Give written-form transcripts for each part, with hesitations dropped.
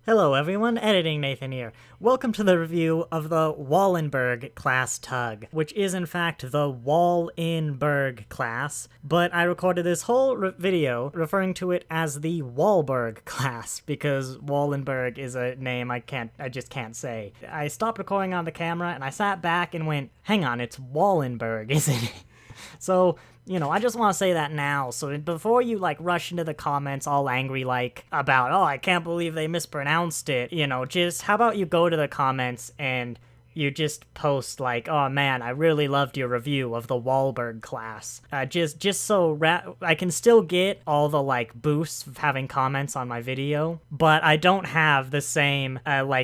Hello everyone, Editing Nathan here. Welcome to the review of the Wallenberg Class Tug, which is in fact the Wallenberg class, but I recorded this whole video referring to it as the Wallenberg class, because Wallenberg is a name I just can't say. I stopped recording on the camera and I sat back and went, hang on, it's Wallenberg, isn't it? So, I just want to say that now, so before you, rush into the comments all angry, about, oh, I can't believe they mispronounced it, just, how about you go to the comments and you just post, oh man, I really loved your review of the Wallenberg class. Just so I can still get all the, boosts of having comments on my video, but I don't have the same,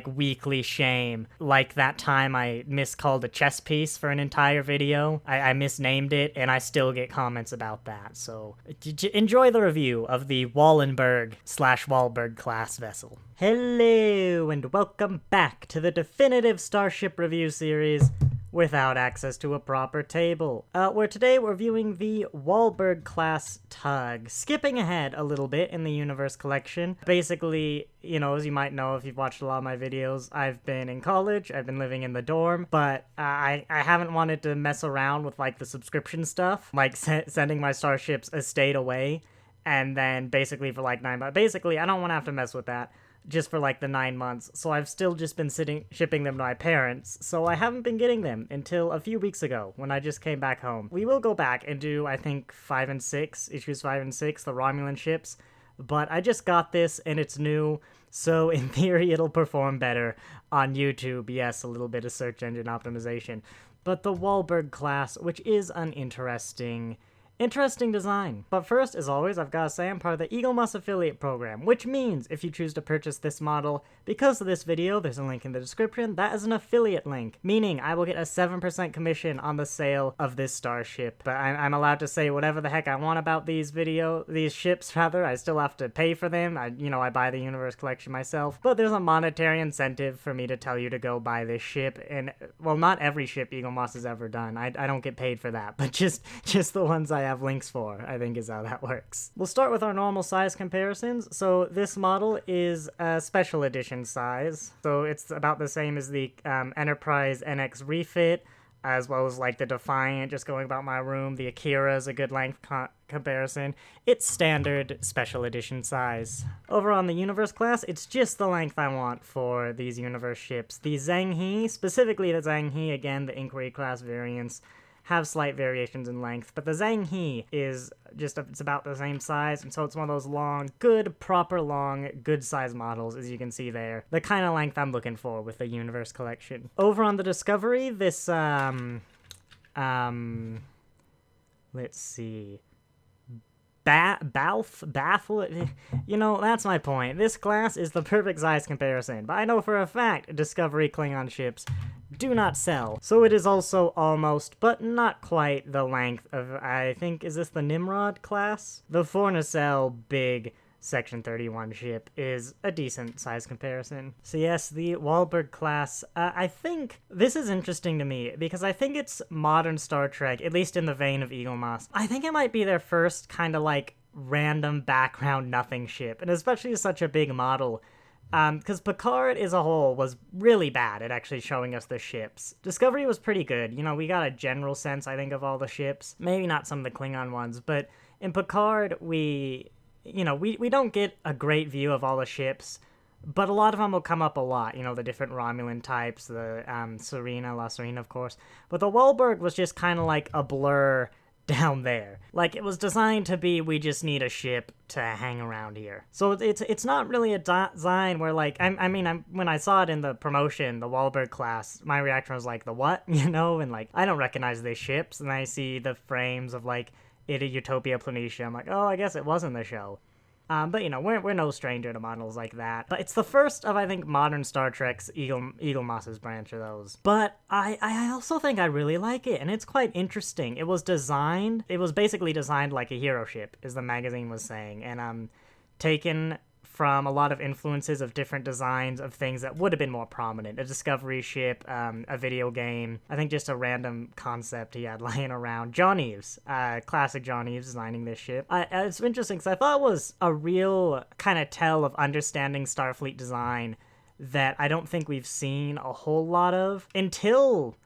weekly shame, like that time I miscalled a chess piece for an entire video. I misnamed it, and I still get comments about that, so enjoy the review of the Wallenberg/Wallenberg class vessel. Hello, and welcome back to the definitive Starship review series without access to a proper table, where today we're viewing the Wallenberg Class Tug. Skipping ahead a little bit in the Universe collection. Basically, as you might know if you've watched a lot of my videos, I've been in college, I've been living in the dorm, but I haven't wanted to mess around with, the subscription stuff, sending my Starships estate away, and then basically for, 9 months. Basically, I don't want to have to mess with that just for the 9 months, so I've still just been shipping them to my parents, so I haven't been getting them until a few weeks ago when I just came back home. We will go back and do, I think, 5 and 6, issues 5 and 6, the Romulan ships, but I just got this and it's new, so in theory it'll perform better on YouTube. Yes, a little bit of search engine optimization, but the Wallenberg class, which is an interesting design. But first, as always, I've got to say I'm part of the Eaglemoss affiliate program, which means if you choose to purchase this model, because of this video, there's a link in the description, that is an affiliate link, meaning I will get a 7% commission on the sale of this Starship. But I'm allowed to say whatever the heck I want about these ships, rather. I still have to pay for them. I buy the Universe collection myself, but there's a monetary incentive for me to tell you to go buy this ship, and, well, not every ship Eaglemoss has ever done. I don't get paid for that, but just the ones I have links for, I think is how that works. We'll start with our normal size comparisons. So this model is a special edition size, so it's about the same as the Enterprise NX refit, as well as the Defiant, just going about my room. The Akira is a good length comparison. It's standard special edition size. Over on the Universe class, it's just the length I want for these Universe ships. The Zheng He, specifically the Zheng He, again, the Inquiry class variants, have slight variations in length, but the Zheng He is it's about the same size, and so it's one of those long, proper long, good size models, as you can see there. The kind of length I'm looking for with the Universe collection. Over on the Discovery, this, let's see, Baffle, that's my point. This class is the perfect size comparison, but I know for a fact Discovery Klingon ships do not sell. So it is also almost, but not quite, the length of, I think, is this the Nimrod class? The Fornacell big Section 31 ship is a decent size comparison. So yes, the Wallenberg class, I think this is interesting to me because I think it's modern Star Trek, at least in the vein of Eaglemoss. I think it might be their first kind of random background nothing ship, and especially such a big model. Because Picard as a whole was really bad at actually showing us the ships. Discovery was pretty good. We got a general sense, I think, of all the ships. Maybe not some of the Klingon ones, but in Picard, we don't get a great view of all the ships, but a lot of them will come up a lot. The different Romulan types, the La Serena, of course. But the Wallenberg was just kind of like a blur down there. It was designed to be, we just need a ship to hang around here. So it's not really a design where, when I saw it in the promotion, the Wallenberg class, my reaction was the what? And I don't recognize these ships, and I see the frames of, Ida Utopia Planitia. I'm oh, I guess it was in the show. But we're no stranger to models like that. But it's the first of, I think, modern Star Trek's Eaglemoss's branch of those. But I also think I really like it, and it's quite interesting. It was basically designed like a hero ship, as the magazine was saying, and taken from a lot of influences of different designs of things that would have been more prominent. A Discovery ship, a video game, I think just a random concept he had lying around. John Eves, classic John Eves designing this ship. It's interesting because I thought it was a real kind of tell of understanding Starfleet design that I don't think we've seen a whole lot of until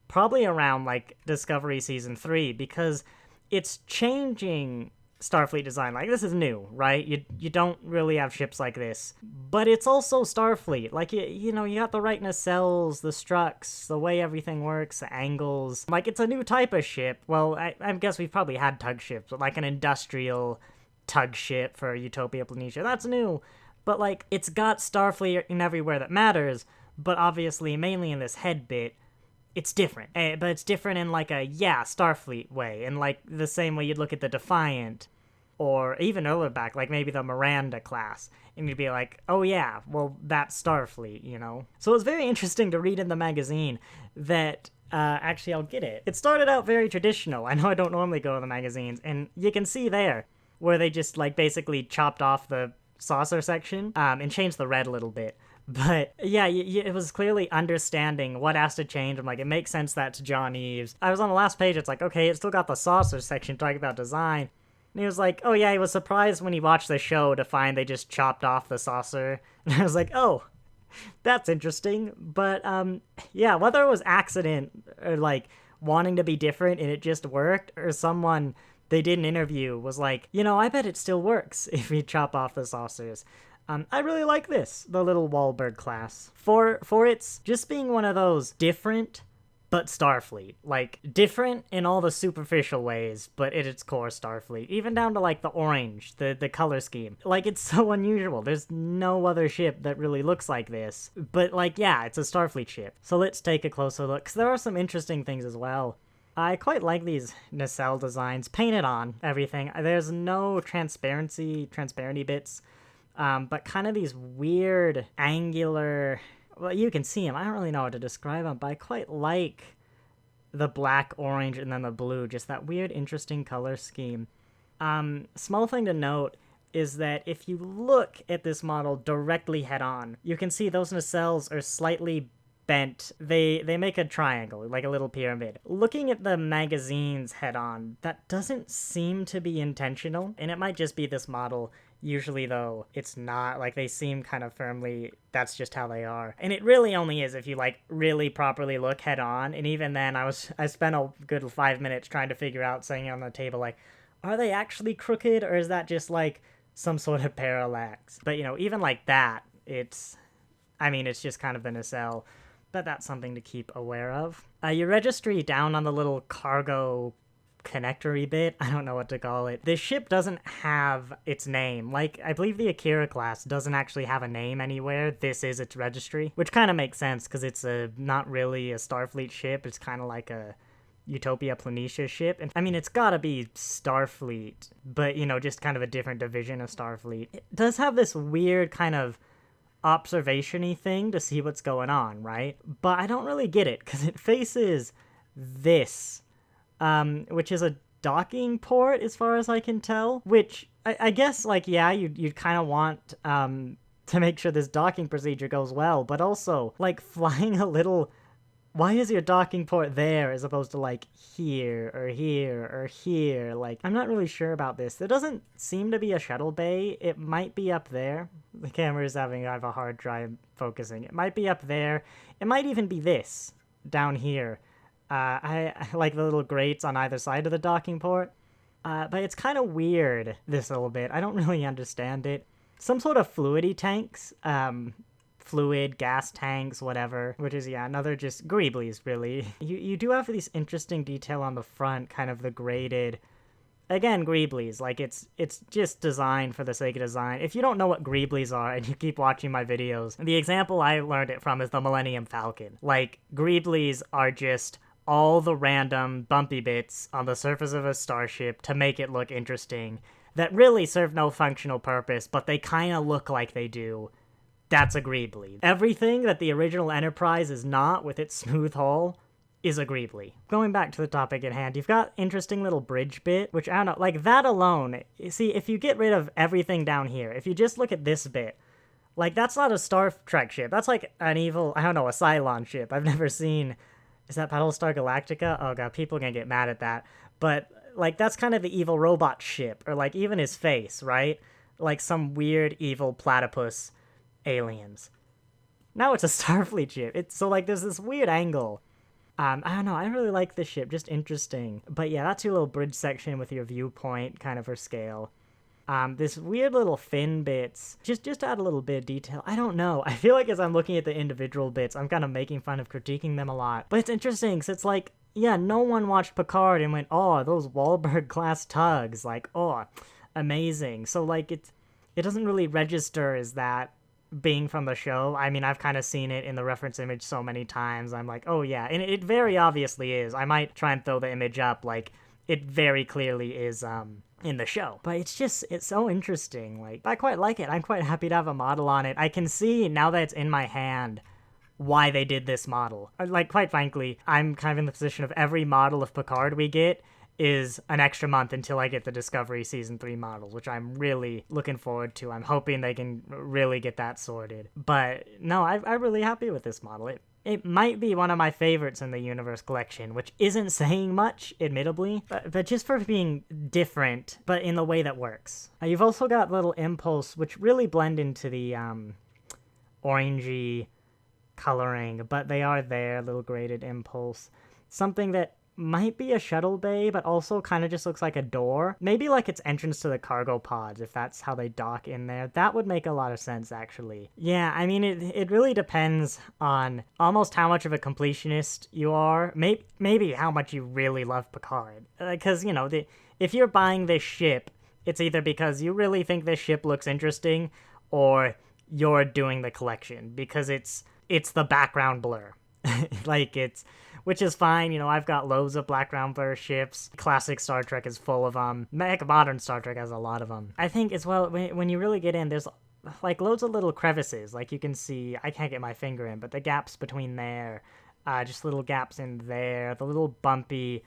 probably around like Discovery Season 3, because it's changing Starfleet design. Like, this is new, right? You don't really have ships like this, but it's also Starfleet. Like, you know, you got the right nacelles, the structs, the way everything works, the angles. Like, it's a new type of ship. Well, I guess we've probably had tug ships, but like an industrial tug ship for Utopia Planitia, that's new. But like, it's got Starfleet in everywhere that matters, but obviously mainly in this head bit, it's different. But it's different in like a, Starfleet way, in like the same way you'd look at the Defiant, or even earlier back, like maybe the Miranda class, and you'd be like, oh yeah, well, that's Starfleet, you know? So it was very interesting to read in the magazine that, actually, I'll get it. It started out very traditional. I know I don't normally go to the magazines, and you can see there where they just, like, basically chopped off the saucer section, and changed the red a little bit. But yeah, it was clearly understanding what has to change. I'm like, it makes sense that's John Eves. I was on the last page, it's like, okay, it still got the saucer section talking about design. And he was like, oh yeah, he was surprised when he watched the show to find they just chopped off the saucer. And I was like, oh, that's interesting. But yeah, whether it was accident or like wanting to be different and it just worked, or someone they did an interview was like, you know, I bet it still works if we chop off the saucers. I really like this, the little Wallenberg class. For its just being one of those different but Starfleet. Like, different in all the superficial ways, but at its core Starfleet. Even down to, like, the orange, the color scheme. Like, it's so unusual. There's no other ship that really looks like this. But, like, yeah, it's a Starfleet ship. So let's take a closer look, because there are some interesting things as well. I quite like these nacelle designs, painted on everything. There's no transparency bits, but kind of these weird angular... Well, you can see them. I don't really know how to describe them, but I quite like the black, orange, and then the blue. Just that weird, interesting color scheme. Small thing to note is that if you look at this model directly head-on, you can see those nacelles are slightly bent. They make a triangle, like a little pyramid. Looking at the magazines head-on, that doesn't seem to be intentional, and it might just be this model. Usually, though, it's not. Like, they seem kind of firmly, that's just how they are. And it really only is if you, like, really properly look head-on. And even then, I spent a good 5 minutes trying to figure out, sitting on the table, like, are they actually crooked, or is that just, like, some sort of parallax? But, you know, even like that, it's just kind of the nacelle. But that's something to keep aware of. Your registry down on the little cargo connectory bit, I don't know what to call it. This ship doesn't have its name. Like, I believe the Akira class doesn't actually have a name anywhere. This is its registry, which kind of makes sense because it's not really a Starfleet ship. It's kind of like a Utopia Planitia ship. And I mean, it's gotta be Starfleet, but, you know, just kind of a different division of Starfleet. It does have this weird kind of observation-y thing to see what's going on, right? But I don't really get it because it faces this, which is a docking port as far as I can tell, which I guess, like, yeah, you'd kind of want to make sure this docking procedure goes well, but also, like, flying a little... Why is your docking port there as opposed to, like, here or here or here? Like, I'm not really sure about this. There doesn't seem to be a shuttle bay. It might be up there. The camera's I have a hard time focusing. It might be up there. It might even be this down here. I like the little grates on either side of the docking port. But it's kind of weird, this little bit. I don't really understand it. Some sort of fluidy tanks. Fluid, gas tanks, whatever. Which is, yeah, another just greeblies, really. You do have this interesting detail on the front, kind of the graded... Again, greeblies. Like, it's just designed for the sake of design. If you don't know what greeblies are and you keep watching my videos, the example I learned it from is the Millennium Falcon. Like, greeblies are just all the random bumpy bits on the surface of a starship to make it look interesting that really serve no functional purpose, but they kind of look like they do. That's a greebly. Everything that the original Enterprise is not with its smooth hull, is agreeably. Going back to the topic at hand, you've got interesting little bridge bit, which I don't know, like that alone, see, if you get rid of everything down here, if you just look at this bit, like that's not a Star Trek ship, that's like an evil, I don't know, a Cylon ship. I've never seen, is that Battlestar Galactica? Oh god, people are gonna get mad at that. But like that's kind of the evil robot ship, or like even his face, right? Like some weird evil platypus aliens. Now it's a Starfleet ship. It's so like there's this weird angle. I don't know, I really like this ship, just interesting. But yeah, that's your little bridge section with your viewpoint, kind of for scale. This weird little fin bits, just to add a little bit of detail, I don't know. I feel like as I'm looking at the individual bits, I'm kind of making fun of critiquing them a lot. But it's interesting, because it's like, yeah, no one watched Picard and went, oh, those Wallenberg Class Tugs, like, oh, amazing. So, like, it doesn't really register as that being from the show. I mean, I've kind of seen it in the reference image so many times. I'm like, oh yeah, and it very obviously is. I might try and throw the image up, like, it very clearly is, in the show. But it's so interesting. Like, I quite like it. I'm quite happy to have a model on it. I can see, now that it's in my hand, why they did this model. Like, quite frankly, I'm kind of in the position of every model of Picard we get is an extra month until I get the Discovery Season 3 models, which I'm really looking forward to. I'm hoping they can really get that sorted. But no, I'm really happy with this model. It might be one of my favorites in the Universe collection, which isn't saying much, admittedly, but just for being different, but in the way that works. You've also got little Impulse, which really blend into the orangey coloring, but they are there, little graded Impulse. Something that might be a shuttle bay, but also kind of just looks like a door. Maybe like its entrance to the cargo pods, if that's how they dock in there. That would make a lot of sense, actually. Yeah, I mean, it really depends on almost how much of a completionist you are. Maybe how much you really love Picard. Because, you know, if you're buying this ship, it's either because you really think this ship looks interesting, or you're doing the collection, because it's the background blur. Like, which is fine, you know, I've got loads of background blur ships. Classic Star Trek is full of them. Heck, modern Star Trek has a lot of them. I think as well, when you really get in, there's like loads of little crevices. Like you can see, I can't get my finger in, but the gaps between there, just little gaps in there, the little bumpy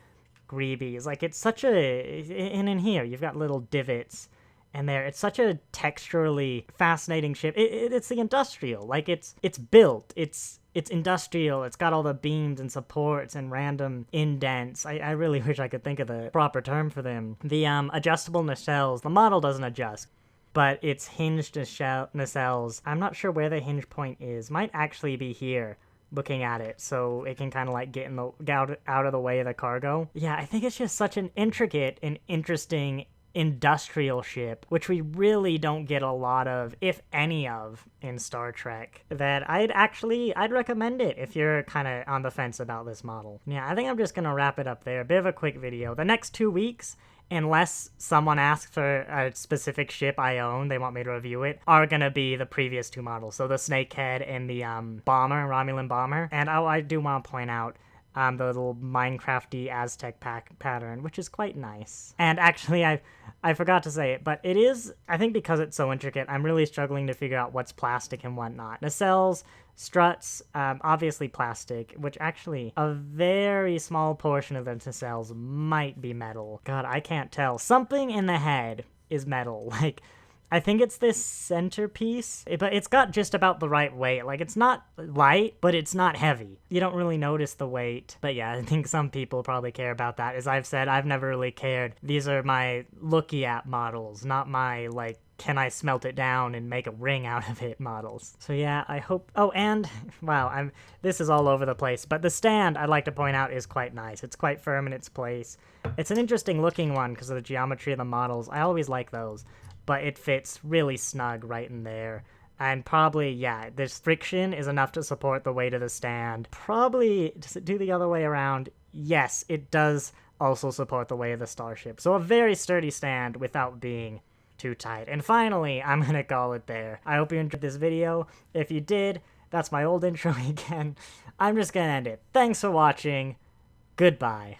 greebies. Like it's such and in here, you've got little divots. And there, it's such a texturally fascinating ship. It's the industrial, like it's built, it's industrial, it's got all the beams and supports and random indents. I really wish I could think of the proper term for them. The adjustable nacelles, the model doesn't adjust, but it's hinged nacelles. I'm not sure where the hinge point is. Might actually be here, looking at it, so it can kind of like get out of the way of the cargo. Yeah, I think it's just such an intricate and interesting industrial ship, which we really don't get a lot of, if any of, in Star Trek, that I'd recommend it if you're kind of on the fence about this model. Yeah, I think I'm just gonna wrap it up there. A bit of a quick video. The next 2 weeks, unless someone asks for a specific ship I own, they want me to review it, are gonna be the previous 2 models. So the Snakehead and the bomber, Romulan bomber. And I do want to point out the little Minecrafty Aztec pattern, which is quite nice. And actually, I forgot to say it, but it is, I think because it's so intricate, I'm really struggling to figure out what's plastic and whatnot. Nacelles, struts, obviously plastic, which actually, a very small portion of the nacelles might be metal. God, I can't tell. Something in the head is metal, like, I think it's this centerpiece, but it's got just about the right weight. Like, it's not light, but it's not heavy. You don't really notice the weight. But yeah, I think some people probably care about that. As I've said, I've never really cared. These are my looky-at models, not my, like, can I smelt it down and make a ring out of it models. So yeah, I hope... Oh, and, wow, this is all over the place. But the stand, I'd like to point out, is quite nice. It's quite firm in its place. It's an interesting looking one because of the geometry of the models. I always like those. But it fits really snug right in there. And probably, yeah, this friction is enough to support the weight of the stand. Probably, does it do the other way around? Yes, it does also support the weight of the Starship. So a very sturdy stand without being too tight. And finally, I'm gonna call it there. I hope you enjoyed this video. If you did, that's my old intro again. I'm just gonna end it. Thanks for watching. Goodbye.